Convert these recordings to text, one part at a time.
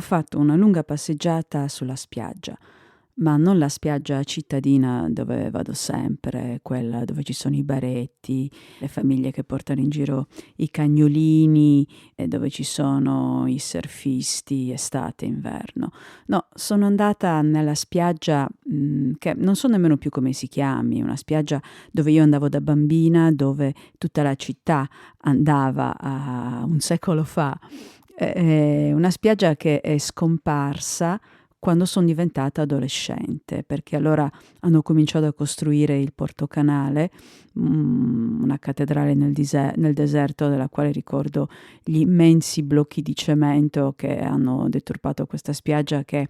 Ho fatto una lunga passeggiata sulla spiaggia, ma non la spiaggia cittadina dove vado sempre, quella dove ci sono i baretti, le famiglie che portano in giro i cagnolini e dove ci sono i surfisti estate e inverno. No, sono andata nella spiaggia che non so nemmeno più come si chiami, una spiaggia dove io andavo da bambina, dove tutta la città andava a un secolo fa. È una spiaggia che è scomparsa quando son diventata adolescente, perché allora hanno cominciato a costruire il portocanale, una cattedrale nel deserto della quale ricordo gli immensi blocchi di cemento che hanno deturpato questa spiaggia che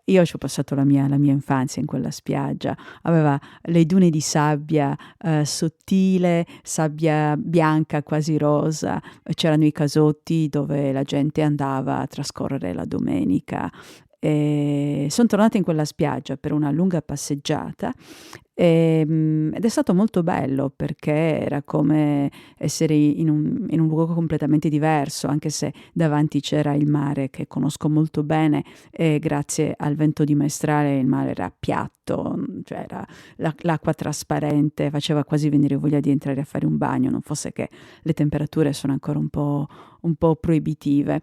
io ci ho passato la mia infanzia in quella spiaggia. Aveva le dune di sabbia, sottile, sabbia bianca quasi rosa, c'erano i casotti dove la gente andava a trascorrere la domenica. Son tornata in quella spiaggia per una lunga passeggiata, ed è stato molto bello perché era come essere in un luogo completamente diverso, anche se davanti c'era il mare che conosco molto bene e grazie al vento di maestrale il mare era piatto, cioè era l'acqua trasparente, faceva quasi venire voglia di entrare a fare un bagno, non fosse che le temperature sono ancora un po' proibitive.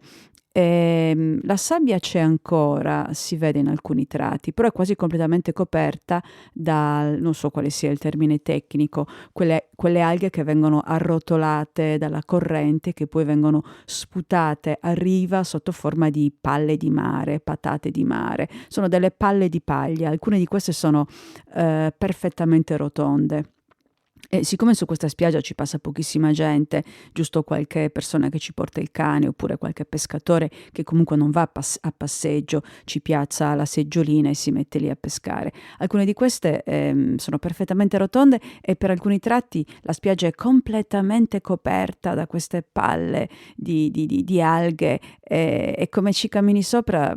La sabbia c'è ancora, si vede in alcuni tratti, però è quasi completamente coperta dal non so quale sia il termine tecnico, quelle alghe che vengono arrotolate dalla corrente, che poi vengono sputate a riva sotto forma di palle di mare, patate di mare. Sono delle palle di paglia, alcune di queste sono, perfettamente rotonde. E siccome su questa spiaggia ci passa pochissima gente, giusto qualche persona che ci porta il cane oppure qualche pescatore che comunque non va a passeggio, ci piazza la seggiolina e si mette lì a pescare. Alcune di queste sono perfettamente rotonde e per alcuni tratti la spiaggia è completamente coperta da queste palle di alghe e come ci cammini sopra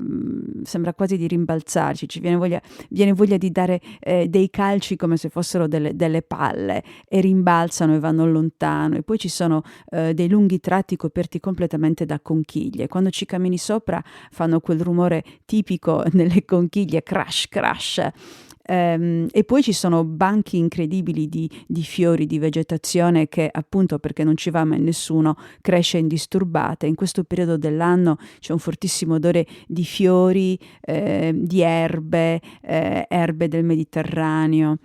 sembra quasi di rimbalzarci, viene voglia di dare dei calci come se fossero delle palle e rimbalzano e vanno lontano e poi ci sono dei lunghi tratti coperti completamente da conchiglie. Quando ci cammini sopra fanno quel rumore tipico nelle conchiglie, crash crash. E poi ci sono banchi incredibili di fiori, di vegetazione che appunto perché non ci va mai nessuno cresce indisturbata. In questo periodo dell'anno c'è un fortissimo odore di fiori, di erbe del Mediterraneo.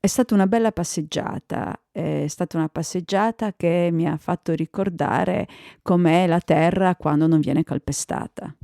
È stata una bella passeggiata, è stata una passeggiata che mi ha fatto ricordare com'è la terra quando non viene calpestata.